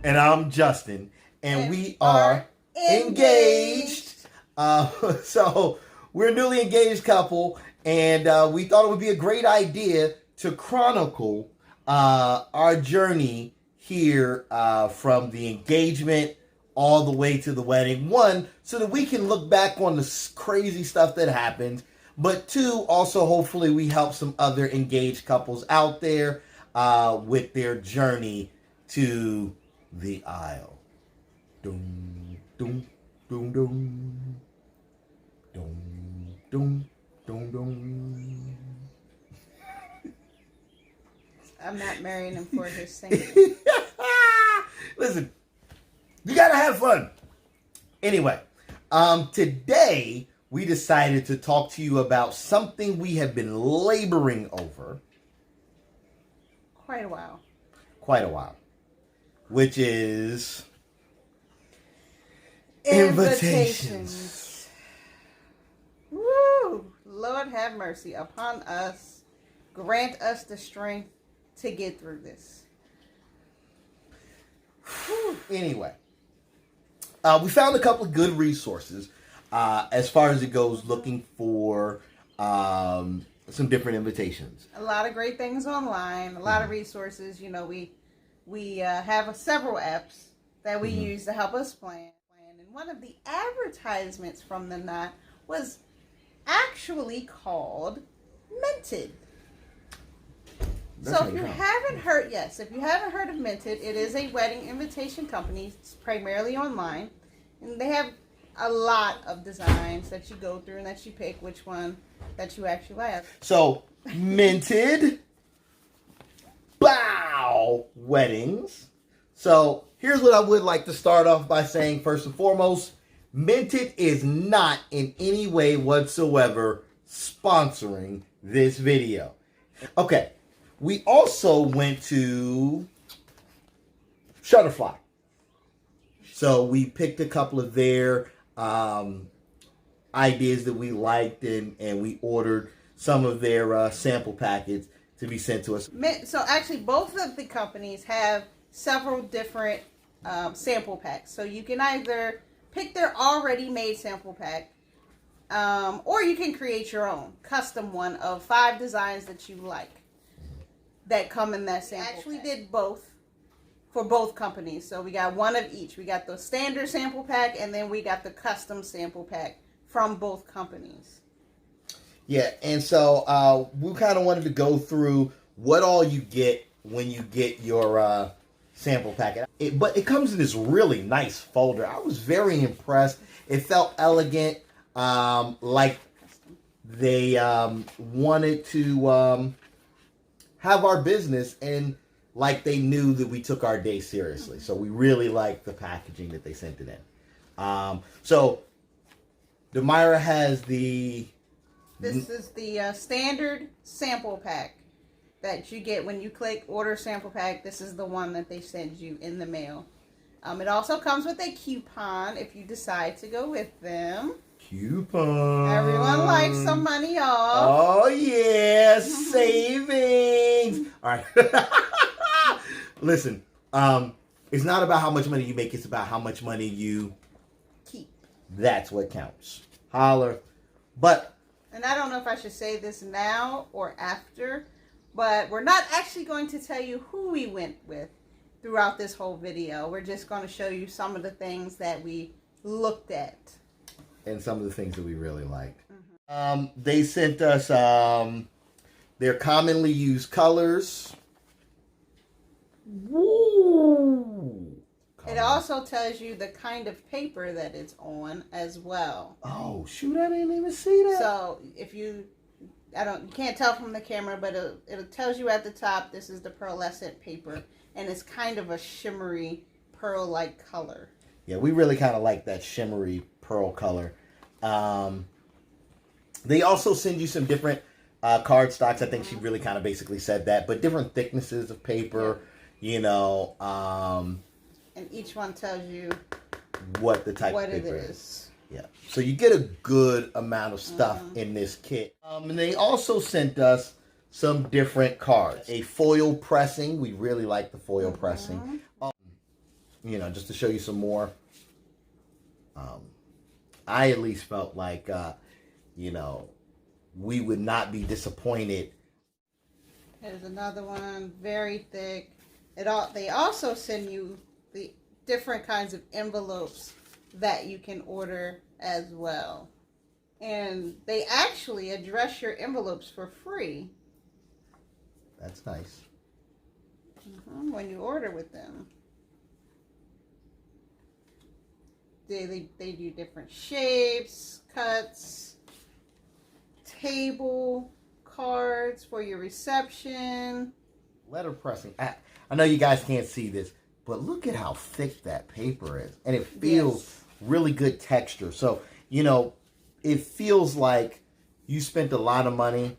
And I'm Justin. And we are engaged. So we're a newly engaged couple, and we thought it would be a great idea to chronicle our journey here from the engagement all the way to the wedding. One, so that we can look back on the crazy stuff that happened. But two, also hopefully we help some other engaged couples out there with their journey to the aisle. Dum, dum, dum, dum. Dum, dum, dum, dum. I'm not marrying him for his singing. Listen, you gotta have fun. Anyway, today we decided to talk to you about something we have been laboring over Quite a while. Which is Invitations. Woo! Lord have mercy upon us. Grant us the strength to get through this. Anyway, we found a couple of good resources as far as it goes, looking for some different invitations. A lot of great things online, a lot of resources. You know, we have several apps that we use to help us plan. And one of the advertisements from the knot was actually called Minted. So if you haven't heard, if you haven't heard of Minted, it is a wedding invitation company. It's primarily online, and they have a lot of designs that you go through and that you pick which one that you actually like. So Minted Bow Weddings. So here's what I would like to start off by saying. First and foremost, Minted is not in any way whatsoever sponsoring this video. Okay, we also went to Shutterfly. So we picked a couple of their ideas that we liked, and we ordered some of their sample packets to be sent to us. So actually both of the companies have several different sample packs. So you can either pick their already made sample pack, or you can create your own custom one of 5 designs that you like that come in that sample pack. We actually did both for both companies. So we got one of each. We got the standard sample pack, and then we got the custom sample pack from both companies. Yeah, and so we kind of wanted to go through what all you get when you get your sample packet. But it comes in this really nice folder. I was very impressed. It felt elegant, like they wanted to have our business, and like they knew that we took our day seriously. So we really liked the packaging that they sent it in. So Demira has the... This is the standard sample pack that you get when you click order sample pack. This is the one that they send you in the mail. It also comes with a coupon if you decide to go with them. Coupon. Everyone likes some money off. Oh, yeah. Savings. All right. Listen, it's not about how much money you make. It's about how much money you keep. That's what counts. Holler. But... And I don't know if I should say this now or after, but we're not actually going to tell you who we went with throughout this whole video. We're just going to show you some of the things that we looked at. And some of the things that we really liked. They sent us their commonly used colors. Woo! It also tells you the kind of paper that it's on as well. Oh, shoot, I didn't even see that. So if you can't tell from the camera, but it tells you at the top, this is the pearlescent paper, and it's kind of a shimmery pearl-like color. Yeah, we really kind of like that shimmery pearl color. They also send you some different card stocks. I think she really kind of basically said that, but different thicknesses of paper, you know. And each one tells you what the type of paper it is. Yeah. So you get a good amount of stuff in this kit. And they also sent us some different cards. A foil pressing. We really like the foil pressing. just to show you some more. I at least felt like, we would not be disappointed. Here's another one, very thick. They also send you the different kinds of envelopes that you can order as well. And they actually address your envelopes for free. That's nice. When you order with them. They do different shapes, cuts, table cards for your reception. Letter pressing. I know you guys can't see this, but look at how thick that paper is. And it feels really good texture. So, it feels like you spent a lot of money.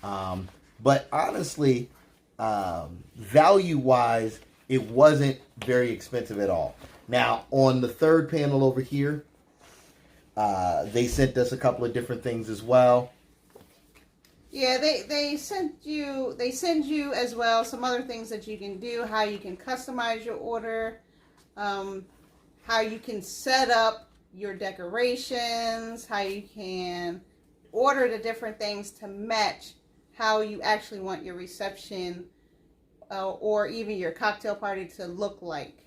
But honestly, value-wise, it wasn't very expensive at all. Now, on the third panel over here, they sent us a couple of different things as well. Yeah, they send you as well some other things that you can do, how you can customize your order, how you can set up your decorations, how you can order the different things to match how you actually want your reception or even your cocktail party to look like.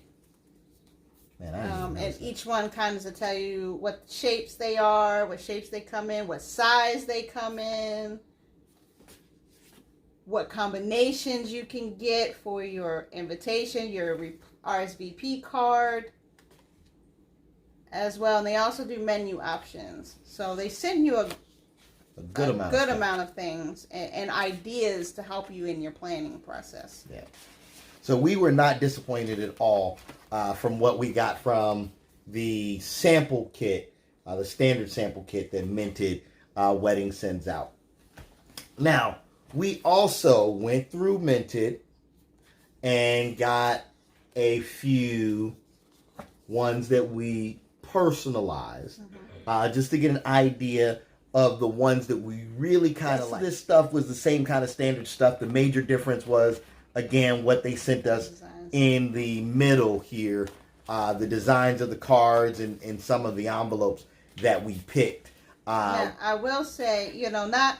Man, and each one kind of to tell you what shapes they are, what shapes they come in, what size they come in, what combinations you can get for your invitation, your RSVP card as well. And they also do menu options. So they send you a good amount of things and ideas to help you in your planning process. Yeah. So we were not disappointed at all from what we got from the sample kit, the standard sample kit that Minted Wedding sends out. Now, we also went through Minted and got a few ones that we personalized just to get an idea of the ones that we really kind of like. This stuff was the same kind of standard stuff. The major difference was, again, what they sent us in the middle here, the designs of the cards and some of the envelopes that we picked. Now, I will say, not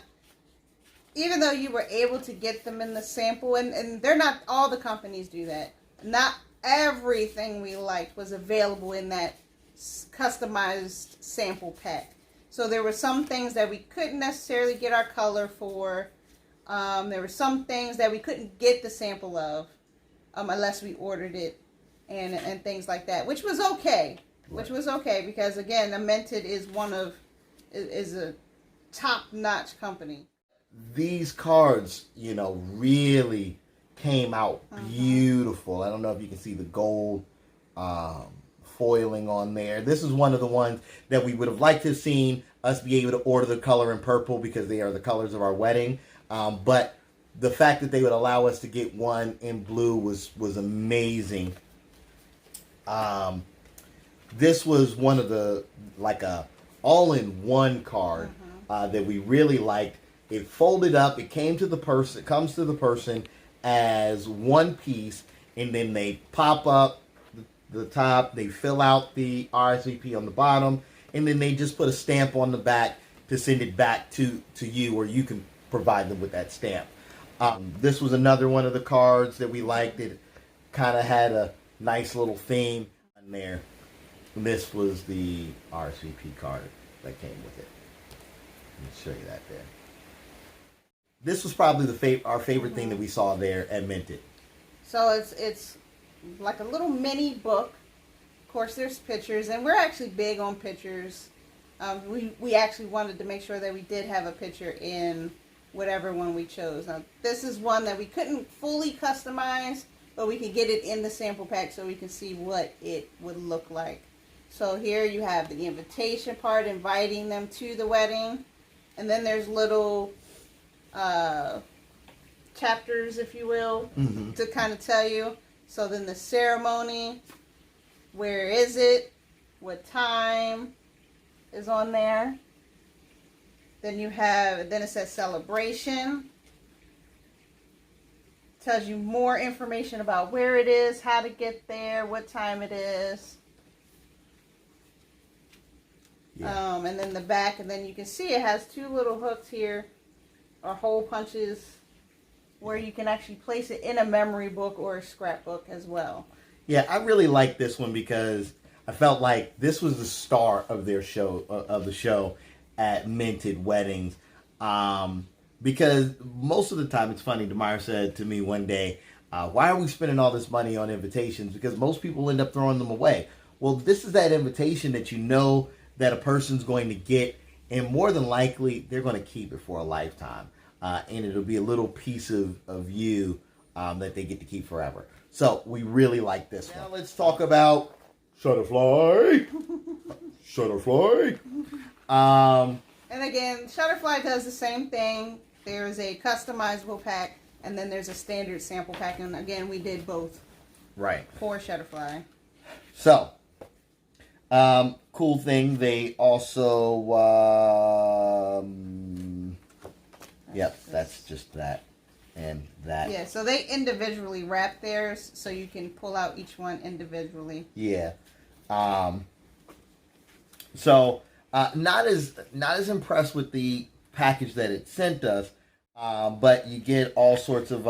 even though you were able to get them in the sample, and they're not all the companies do that. Not everything we liked was available in that customized sample pack. So there were some things that we couldn't necessarily get our color for. There were some things that we couldn't get the sample of unless we ordered it and things like that, which was okay. Right. Which was okay because, again, Minted is is a top-notch company. These cards, really came out beautiful. I don't know if you can see the gold foiling on there. This is one of the ones that we would have liked to have seen us be able to order the color in purple because they are the colors of our wedding. But the fact that they would allow us to get one in blue was amazing. This was one of the, like a all-in-one card that we really liked. It folded up, it comes to the person as one piece, and then they pop up the top, they fill out the RSVP on the bottom, and then they just put a stamp on the back to send it back to you, or you can provide them with that stamp. This was another one of the cards that we liked. It kind of had a nice little theme in there. This was the RSVP card that came with it. Let me show you that there. This was probably our favorite thing that we saw there at Minted. So it's like a little mini book. Of course, there's pictures, and we're actually big on pictures. We actually wanted to make sure that we did have a picture in whatever one we chose. Now, this is one that we couldn't fully customize, but we could get it in the sample pack so we can see what it would look like. So here you have the invitation part, inviting them to the wedding, and then there's little chapters, if you will, to kind of tell you. So then the ceremony, where is it, what time is on there. Then it says celebration. Tells you more information about where it is, how to get there, what time it is. Yeah. And then the back, and then you can see it has two little hooks here, or hole punches, where you can actually place it in a memory book or a scrapbook as well. Yeah, I really like this one because I felt like this was the star of their show, of the show at Minted Weddings. Because most of the time, it's funny, Demire said to me one day, why are we spending all this money on invitations? Because most people end up throwing them away. Well, this is that invitation that you know that a person's going to get, and more than likely, they're going to keep it for a lifetime. And it'll be a little piece of you that they get to keep forever. So we really like this one. Now let's talk about Shutterfly. Shutterfly. And again, Shutterfly does the same thing. There's a customizable pack, and then there's a standard sample pack. And again, we did both. Right. For Shutterfly. So, cool thing. They also, yep, that's just that and that. Yeah, so they individually wrap theirs, so you can pull out each one individually. Yeah. So, not as impressed with the package that it sent us, but you get all sorts of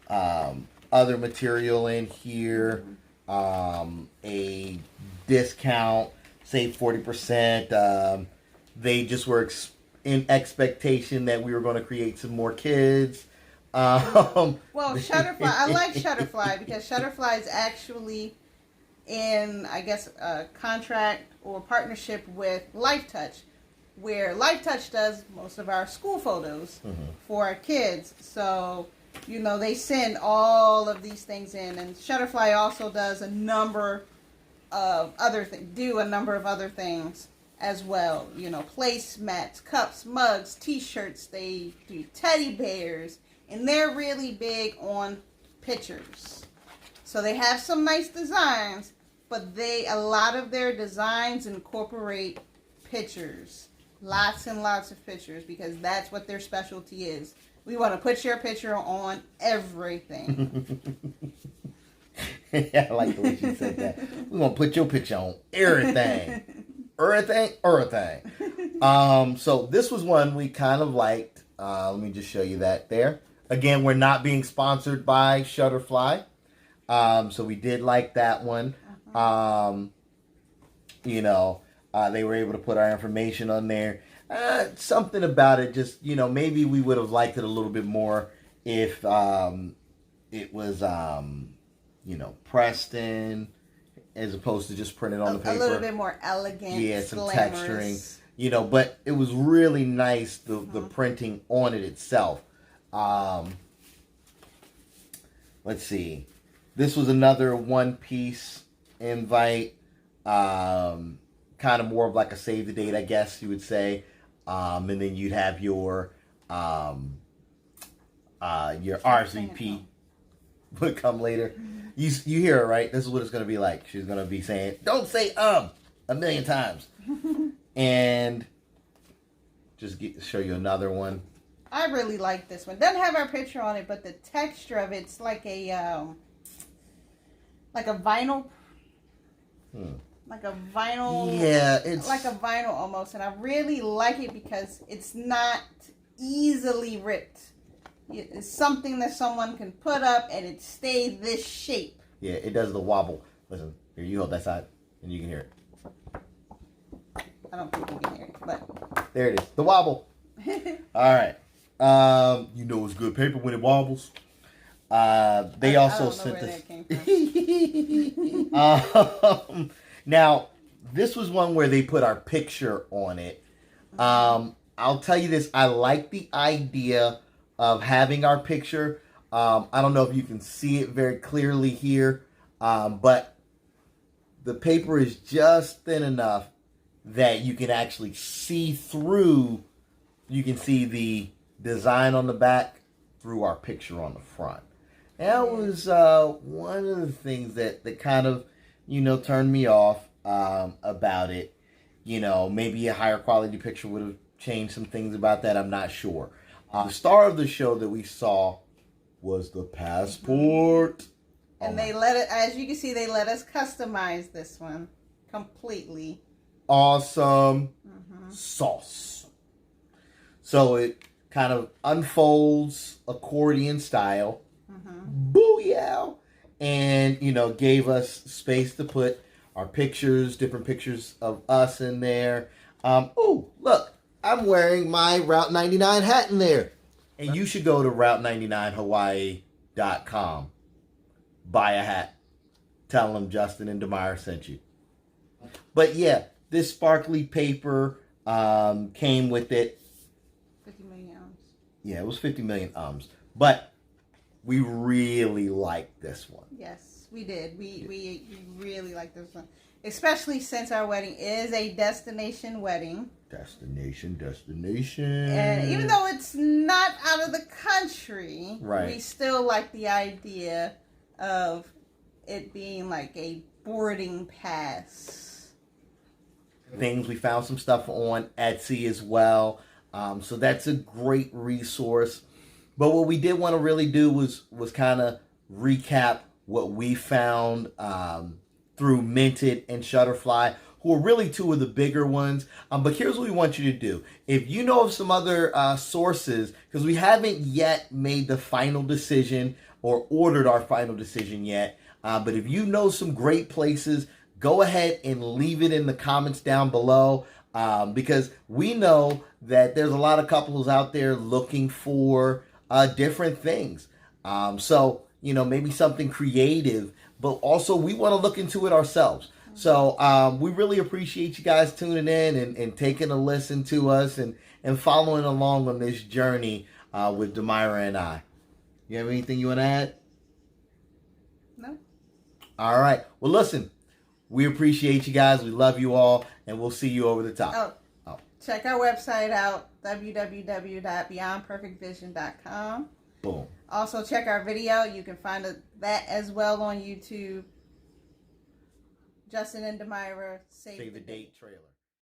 other material in here, a discount, save 40%. They just were in expectation that we were going to create some more kids. Well, Shutterfly, I like Shutterfly because Shutterfly is actually in, I guess, a contract or partnership with LifeTouch, where LifeTouch does most of our school photos for our kids. So, you know, they send all of these things in, and Shutterfly also does a number of other things as well. You know, placemats, cups, mugs, t-shirts. They do teddy bears, and they're really big on pictures. So they have some nice designs, but a lot of their designs incorporate pictures. Lots and lots of pictures, because that's what their specialty is. We want to put your picture on everything. Yeah, I like the way she said that. We want to put your picture on everything. Everything. So this was one we kind of liked. Let me just show you that there. Again, we're not being sponsored by Shutterfly. So we did like that one. You know, they were able to put our information on there. Something about it, just, you know, maybe we would have liked it a little bit more if it was, you know, pressed in as opposed to just printed on the paper. A little bit more elegant. Yeah, some glamorous texturing. You know, but it was really nice, the printing on it itself. Let's see. This was another one-piece invite. Kind of more of like a save the date, I guess you would say. And then you'd have your RSVP would come later. You hear her, right? This is what it's going to be like. She's going to be saying, don't say a million times. And just show you another one. I really like this one. Doesn't have our picture on it, but the texture of it's like a vinyl. Like a vinyl. Yeah, it's like a vinyl almost, and I really like it because it's not easily ripped. It's something that someone can put up and it stays this shape. Yeah, it does the wobble. Listen, here, you hold that side and you can hear it. I don't think you can hear it, but there it is, the wobble. All right. You know it's good paper when it wobbles. They also sent us. Now, this was one where they put our picture on it. I'll tell you this. I like the idea of having our picture. I don't know if you can see it very clearly here, but the paper is just thin enough that you can actually see through. You can see the design on the back through our picture on the front. That was one of the things that kind of, you know, turned me off about it. You know, maybe a higher quality picture would have changed some things about that. I'm not sure. The star of the show that we saw was the passport. And they let it, as you can see, they let us customize this one completely. Awesome sauce. So it kind of unfolds accordion style. Booyah! And, you know, gave us space to put our pictures, different pictures of us in there. Oh, look, I'm wearing my Route 99 hat in there. And you should go to route99hawaii.com. Buy a hat. Tell them Justin and Demire sent you. But yeah, this sparkly paper came with it. 50 million ums. Yeah, it was 50 million ums. But we really liked this one. Yes, we did. We really like this one. Especially since our wedding is a destination wedding. Destination. And even though it's not out of the country, right, we still like the idea of it being like a boarding pass. Things, we found some stuff on Etsy as well. So that's a great resource. But what we did want to really do was kind of recap what we found through Minted and Shutterfly, who are really two of the bigger ones. But here's what we want you to do. If you know of some other sources, because we haven't yet made the final decision or ordered our final decision yet, but if you know some great places, go ahead and leave it in the comments down below, because we know that there's a lot of couples out there looking for different things. So, you know, maybe something creative, but also we want to look into it ourselves. So we really appreciate you guys tuning in and taking a listen to us and following along on this journey with Demira and I. You have anything you want to add? No. All right. Well, listen, we appreciate you guys. We love you all, and we'll see you over the top. Oh. Check our website out, www.beyondperfectvision.com. Boom. Also, check our video. You can find that as well on YouTube. Justin and Demira Save the Date trailer.